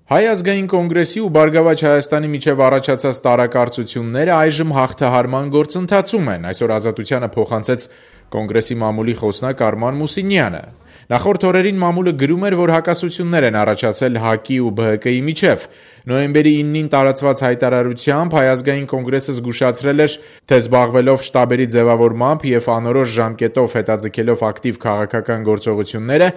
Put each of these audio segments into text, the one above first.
Հայ ազգային կոնգրեսի ու Բարգավաճ Հայաստանի միջև առաջացած տարակարծությունները այժմ հաղթահարման գործընթացում են, այսօր Ազատությանը փոխանցեց կոնգրեսի մամուլի խոսնակ Արման Մուսինյանը։ Նախորդ օրերին մամուլը գրում էր, որ հակասություններ են առաջացել ՀԱԿ-ի ու ԲՀԿ-ի միջև։ Նոյեմբերի 9-ին տարածված հայտարարությամբ Հայ ազգային կոնգրեսը զգուշացրել էր, թե զբաղվելով շտաբերի ձևավորմամբ եւ անորոշ ժամկետով հետաձգելով ակտիվ քաղաքական գործողությունները,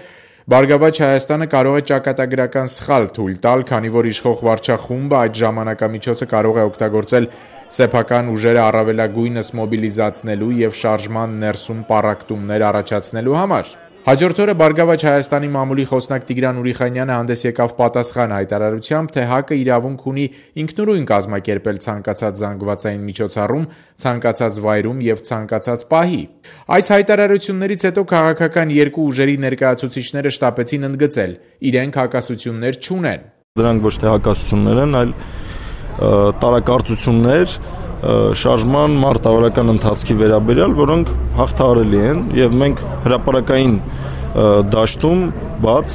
Բարգավաճ Հայաստանը կարող է ճակատագրական սխալ թույլ տալ, քանի որ իշխող վարչախումբը այդ ժամանակամիջոցը կարող է օգտագործել սեփական ուժերը առավելագույնս մոբիլիզացնելու եւ շարժման ներսում պառակտումներ առաջացնելու համար։ Հաջորդ օրը Բարգավաճ Հայաստանի մամուլի խոսնակ Տիգրան Ուրիխանյանը հանդես եկավ պատասխան հայտարարությամբ, թե ՀԱԿ-ը իրավունք ունի ինքնուրույն կազմակերպել ցանկացած զանգվածային միջոցառում, ցանկացած վայրում եւ ցանկացած պահի։ Այս հայտարարություններից հետո քաղաքական երկու ուժերի ներկայացուցիչները շտապեցին ընդգծել, իրենք հակասություններ չունեն։ Դրանք ոչ թե հակասություններ են, այլ տարակարծություններ շարժման մարտավարական ընթացքի վերաբերյալ, որոնք հաղթահարելի են եւ մենք հրապարակային դաշտում բաց,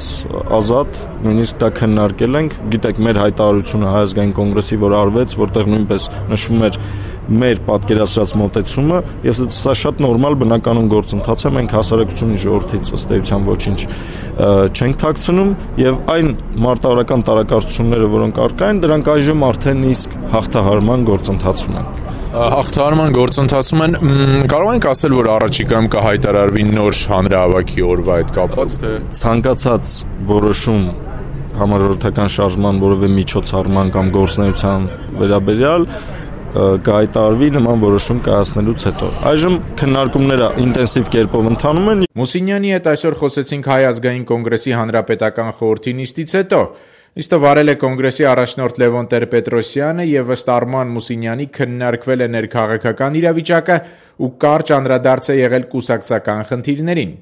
ազատ, նույնիսկ դա քննարկել ենք։ Գիտեք, մեր հայտարարությունը Հայ ազգային կոնգրեսի, որ արվեց, որտեղ նույնպես նշվում էր մեր պատկերացրած մոտեցումը, եւ սա շատ նորմալ բնականon գործընթաց է, մենք հասարակությունի ժողովրդից ըստ էության ոչինչ չենք թաքցնում եւ այն մարտավարական տարակարծությունները, որոնք առկա են, դրանք այժմ արդեն իսկ հաղթահարման գործընթացում են։ Հաղթահարման գործընթացում են, կարող ենք ասել, որ առաջիկայում կհայտարարվի նոր հանրահավաքի օրվա հետ կապված, թե ցանկացած որոշում համաժողովրդական շարժման որևէ միջոցառման կամ գործունեության վերաբերյալ կհայտարարվի նման որոշում կայացնելուց հետո։ Այժմ քննարկումները ինտենսիվ կերպով ընթանում են։ Մուսինյանի հետ այսօր խոսեցինք Հայ ազգային կոնգրեսի հանրապետական խորհրդի նիստից հետո։ Նիստը վարել է կոնգրեսի առաջնորդ Լևոն Տեր-Պետրոսյանը եւ ըստ Արման Մուսինյանի քննարկվել է ներքաղաքական իրավիճակը ու կարճ անդրադարձ է եղել կուսակցական խնդիրներին։